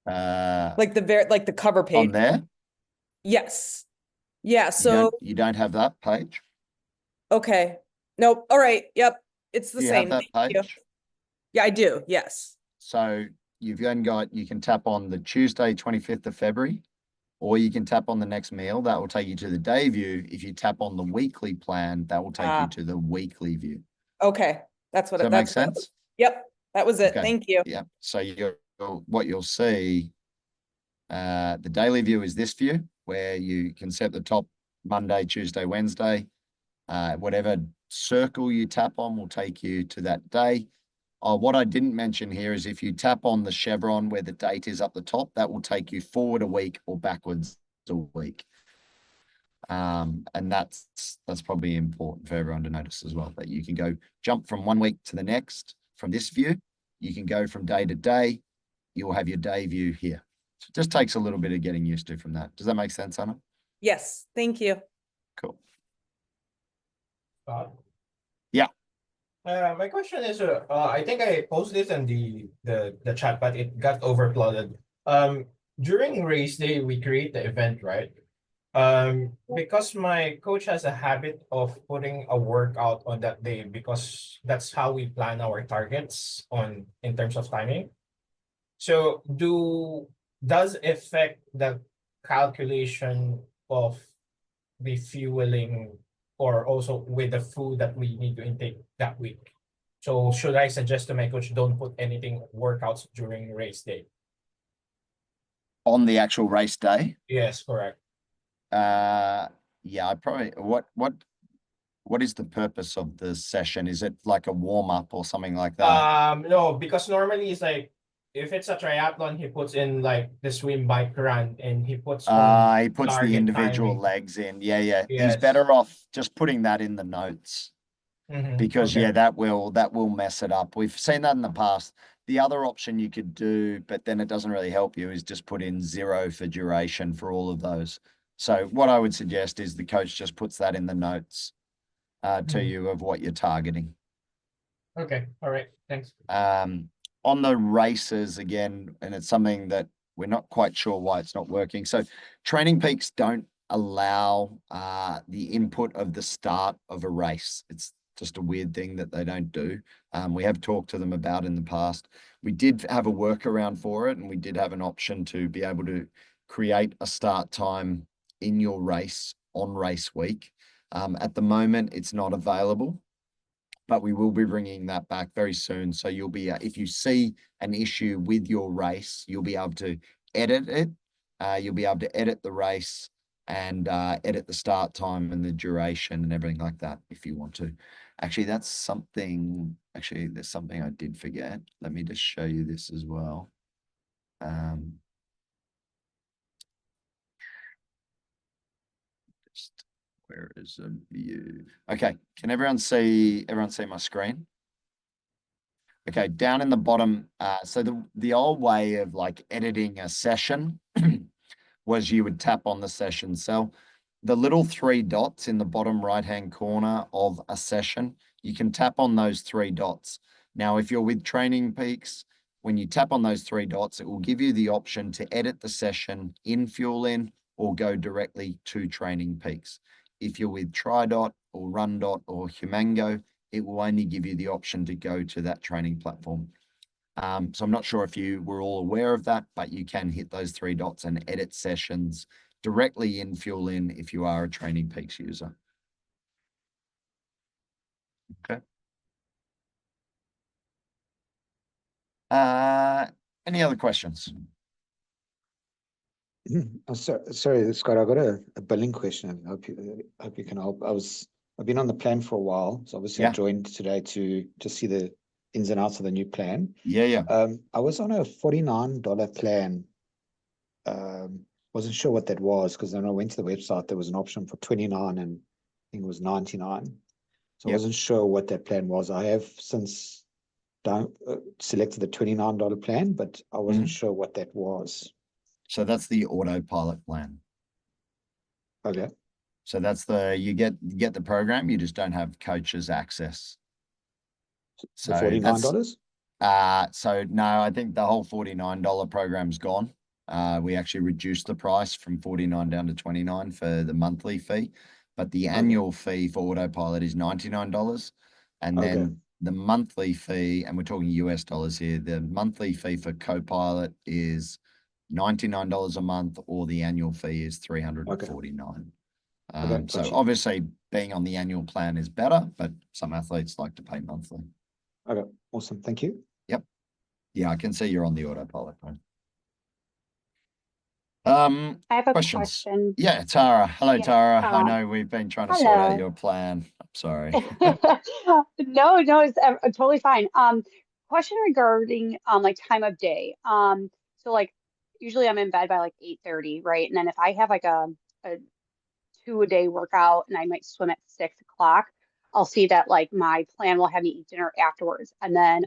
Like the cover page. On there. Yes. Yeah. So, You don't have that page. okay. Nope. All right. Yep. It's the Do you same. have that Thank you. page? Yeah, I do. Yes. So you've then got, you can tap on the Tuesday, 25th of February, or you can tap on the next meal. That will take you to the day view. If you tap on the weekly plan, that will take you to the weekly view. Okay. That's what Does that make sense? Yep. That was it. Okay. Thank you. Yeah. So what you'll see, the daily view is this view where you can set the top Monday, Tuesday, Wednesday. Whatever circle you tap on will take you to that day. What I didn't mention here is if you tap on the chevron where the date is up the top, that will take you forward a week or backwards a week. And that's probably important for everyone to notice as well, that you can go jump from one week to the next from this view. You can go from day to day. You'll have your day view here. So it just takes a little bit of getting used to from that. Does that make sense, Anna? Yes. Thank you. Cool. Yeah. My question is, I think I posted this in the chat, but it got overflooded. During race day, we create the event, right? Because my coach has a habit of putting a workout on that day because that's how we plan our targets in terms of timing. So does affect the calculation of the fueling or also with the food that we need to intake that week. So should I suggest to my coach, don't put anything workouts during race day? On the actual race day? Yes, correct. Yeah, I probably, what is the purpose of the session? Is it like a warm up or something like that? No, because normally it's like, if it's a triathlon, he puts in like the swim, bike, run, and he puts the individual timing. legs in. Yeah. He's Yes. better off just putting that in the notes because okay. that will mess it up. We've seen that in the past. The other option you could do, but then it doesn't really help you, is just put in 0 for duration for all of those. So what I would suggest is the coach just puts that in the notes to you of what you're targeting. Okay. All right. Thanks. On the races again, and it's something that we're not quite sure why it's not working. So Training Peaks don't allow the input of the start of a race. It's just a weird thing that they don't do. We have talked to them about in the past. We did have a workaround for it, and we did have an option to be able to create a start time in your race on race week. At the moment, it's not available. but we will be bringing that back very soon. So you'll be, if you see an issue with your race, you'll be able to edit it. You'll be able to edit the race and edit the start time and the duration and everything like that if you want to. Actually, that's something, actually, there's something I did forget. Let me just show you this as well. Just, where is the view? Okay, can everyone see my screen? Okay, down in the bottom, so the old way of like editing a session was you would tap on the session cell. The little 3 dots in the bottom right-hand corner of a session, you can tap on those 3 dots. Now, if you're with Training Peaks, when you tap on those 3 dots, it will give you the option to edit the session in Fuelin or go directly to Training Peaks. If you're with TriDot or RunDot or Humango, it will only give you the option to go to that training platform. So I'm not sure if you were all aware of that, but you can hit those 3 dots and edit sessions directly in Fuelin if you are a Training Peaks user. Okay. Any other questions? Oh, sorry, Scott, I got a billing question. I hope you can help. I've been on the plan for a while, so obviously I joined today to see the ins and outs of the new plan. Yeah. I was on a $49 plan. Wasn't sure what that was because then I went to the website. There was an option for 29 and I think it was 99. So I wasn't sure what that plan was. I have since selected the $29 plan, but I wasn't sure what that was. So that's the autopilot plan. Okay. So that's you get the program, you just don't have coaches access. So $49? So no, I think the whole $49 program's gone. We actually reduced the price from 49 down to 29 for the monthly fee, but the annual fee for autopilot is $99. And then the monthly fee, and we're talking US dollars here, the monthly fee for Copilot is $99 a month, or the annual fee is $349. So obviously being on the annual plan is better, but some athletes like to pay monthly. Okay, awesome. Thank you. Yep. Yeah, I can see you're on the autopilot plan. I have a questions? question. Yeah, Tara. Hello, Yeah, Tara. I know we've been trying to sort out your plan. I'm sorry. No, it's totally fine. Question regarding like time of day. So like usually I'm in bed by like 8:30, right? And then if I have like a 2-a-day workout and I might swim at 6 o'clock, I'll see that like my plan will have me eat dinner afterwards and then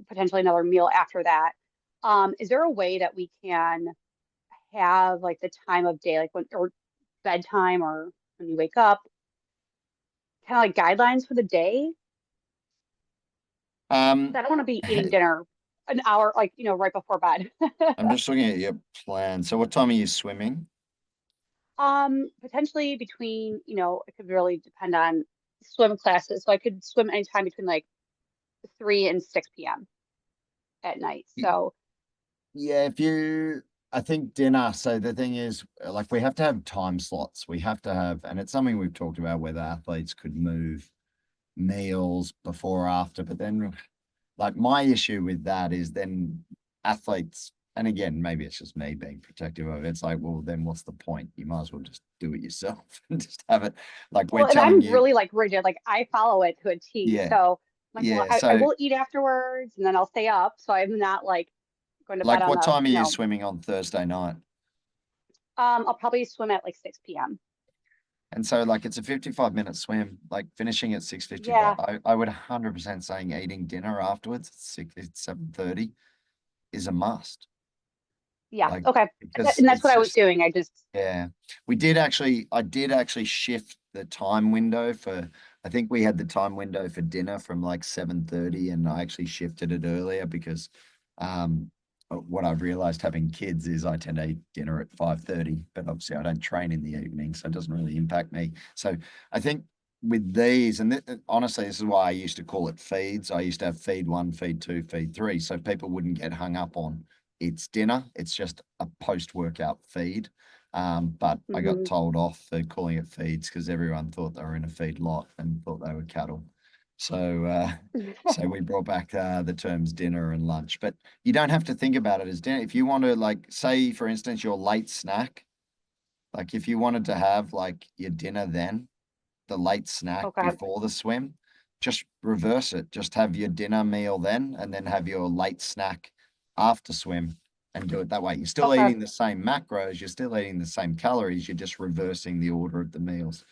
potentially another meal after that. Is there a way that we can have like the time of day, like or bedtime or when you wake up, kind of like guidelines for the day? I don't want to be eating dinner an hour, like, right before bed. I'm just looking at your plan. So what time are you swimming? Potentially between, it could really depend on swim classes. So I could swim anytime between like 3 and 6 p.m. at night. So yeah, I think dinner. So the thing is, like, we have to have time slots. We have to have, and it's something we've talked about, whether athletes could move meals before or after. But then, like, my issue with that is then athletes, and again, maybe it's just me being protective of it. It's like, well, then what's the point? You might as well just do it yourself and just have it. Like, we're telling you, really like rigid. Like I follow it to a T. Yeah. So like, Yeah. well, I will eat afterwards and then I'll stay up. So I'm not like going to bed like, on what time are you swimming on Thursday night? I'll probably swim at like 6 p.m. And so, like, it's a 55-minute swim, like finishing at 6:55. Yeah. I would 100% saying eating dinner afterwards at 7:30 is a must. Yeah. Like, Okay. because And that's it's what I was just, doing. I did actually shift the time window I think we had the time window for dinner from like 7:30, and I actually shifted it earlier because, what I've realized having kids is I tend to eat dinner at 5:30, but obviously I don't train in the evening, so it doesn't really impact me. So I think with these, and honestly, this is why I used to call it feeds. I used to have feed 1, feed 2, feed 3, so people wouldn't get hung up on it's dinner. It's just a post-workout feed. But I got told off for calling it feeds because everyone thought they were in a feed lot and thought they were cattle. So so we brought back the terms dinner and lunch, but you don't have to think about it as dinner. If you want to, like, say for instance, your late snack, like if you wanted to have like your dinner then, the late snack Okay. before the swim, just reverse it. Just have your dinner meal then, and then have your late snack after swim, and do it that way. You're still Okay. eating the same macros, you're still eating the same calories, you're just reversing the order of the meals.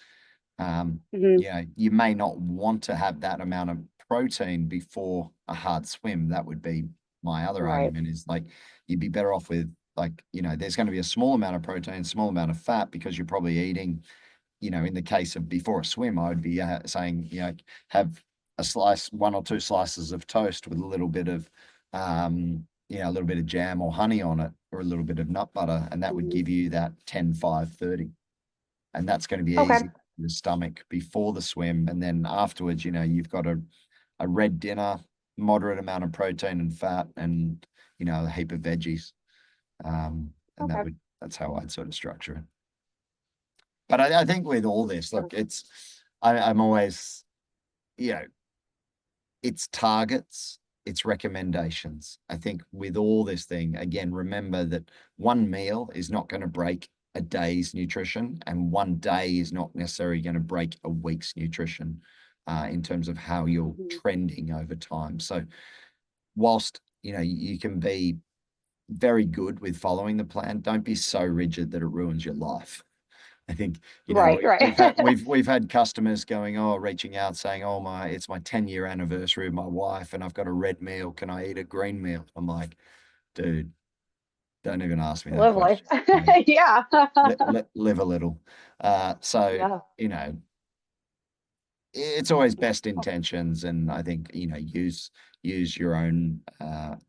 Mhm. Yeah, you may not want to have that amount of protein before a hard swim. That would be my other Right. argument, is like you'd be better off with, like, there's going to be a small amount of protein, small amount of fat, because you're probably eating, in the case of before a swim, I would be saying, have a slice, 1 or 2 slices of toast with a little bit of, a little bit of jam or honey on it, or a little bit of nut butter, and that would Mhm. give you that 10-5-30. And that's going to be Okay. easy for the stomach before the swim. And then afterwards, you've got a red dinner, moderate amount of protein and fat, and, a heap of veggies. And Okay. that's how I'd sort of structure it. But I think with all this, look, I'm always, it's targets, it's recommendations. I think with all this thing, again, remember that one meal is not going to break a day's nutrition, and one day is not necessarily going to break a week's nutrition, in terms of how you're Mhm. trending over time. So whilst, you can be very good with following the plan, don't be so rigid that it ruins your life. I think, Right. Right. we've had customers going, reaching out saying, it's my 10-year anniversary of my wife and I've got a red meal. Can I eat a green meal? I'm like, dude, don't even ask me that Live life. question. Like, Yeah. live a little. So, Yeah. it's always best intentions, and I think, use your own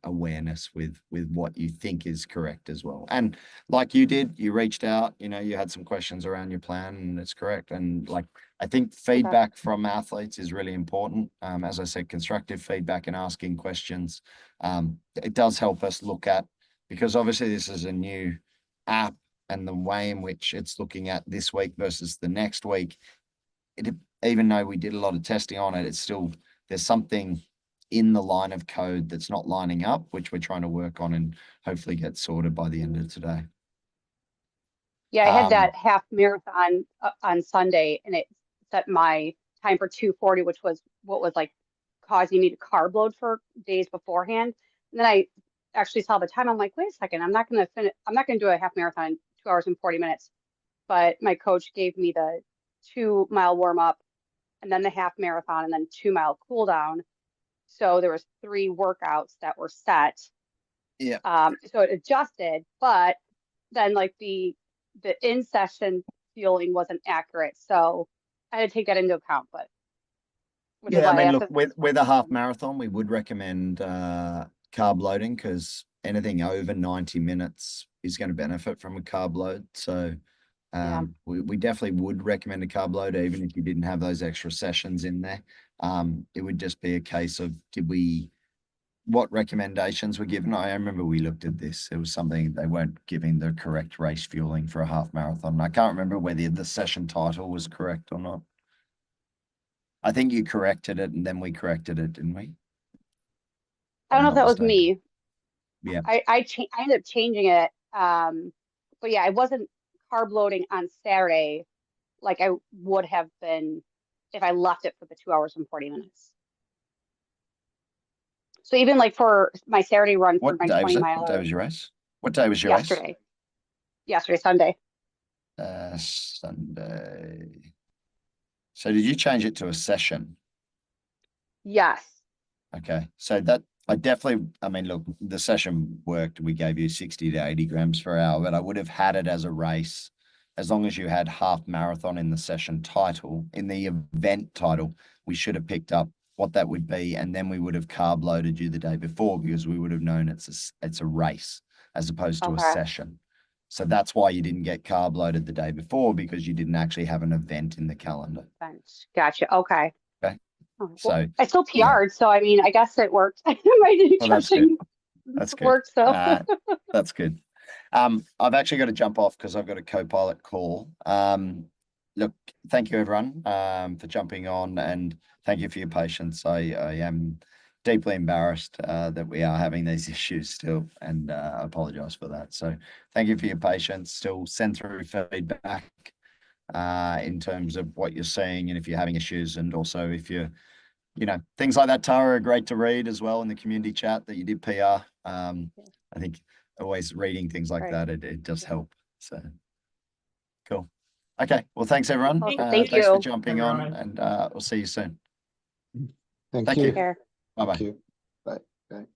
awareness with what you think is correct as well. And like you did, you reached out, you had some questions around your plan, and it's correct. And like, I think Okay. feedback from athletes is really important. As I said, constructive feedback and asking questions. It does help us look at, because obviously this is a new app, and the way in which it's looking at this week versus the next week, even though we did a lot of testing on it, it's still, there's something in the line of code that's not lining up, which we're trying to work on and hopefully get sorted by the end of today. Yeah, I had that half marathon on Sunday, and it set my time for 2:40, which was what was like causing me to carb load for days beforehand. And then I actually saw the time. I'm like, wait a second, I'm not going to finish. I'm not going to do a half marathon in 2 hours and 40 minutes. But my coach gave me the 2-mile warm up, and then the half marathon, and then 2-mile cool down. So there was 3 workouts that were set. Yeah. So it adjusted, but then like the in session fueling wasn't accurate, so I had to take that into account. But which is Yeah, I why I mean, have look, to. with a half marathon, we would recommend carb loading, because anything over 90 minutes is going to benefit from a carb load. So Yeah. we definitely would recommend a carb load, even if you didn't have those extra sessions in there. It would just be a case of, what recommendations were given. I remember we looked at this. It was something, they weren't giving the correct race fueling for a half marathon. I can't remember whether the session title was correct or not. I think you corrected it, and then we corrected it, didn't we? I don't know if I'm not that was mistaken. me. Yeah. I ended up changing it. But yeah, I wasn't carb loading on Saturday like I would have been if I left it for the 2 hours and 40 minutes. So even like for my Saturday run for What my day was 20 it? What day miler was your race? What day was your race? yesterday, Sunday. Sunday. So did you change it to a session? Yes. Okay. So that, I mean, look, the session worked. We gave you 60 to 80 grams per hour, but I would have had it as a race. As long as you had half marathon in the session title, in the event title, we should have picked up what that would be. And then we would have carb loaded you the day before, because we would have known it's a race as opposed to a Okay. session. So that's why you didn't get carb loaded the day before, because you didn't actually have an event in the calendar. Bench. Gotcha. Okay. Okay. Oh, well, So I still yeah. PR'd, so I mean, I guess it worked. My Well, that's good. nutrition That's good. worked, so That's good. I've actually got to jump off because I've got a co-pilot call. look, thank you everyone for jumping on, and thank you for your patience. I am deeply embarrassed that we are having these issues still, and I apologize for that. So thank you for your patience. Still send through feedback in terms of what you're seeing and if you're having issues, and also if you're, things like that, Tara, are great to read as well in the community chat that you did PR. I think always reading things like Right. that, it does help. So cool. Okay, well, thanks everyone. Awesome. Thank Thank Thanks for you. jumping on, everyone. and we'll see you soon. Thank Thank you. you. Care. Bye-bye. Thank you. Bye. Bye.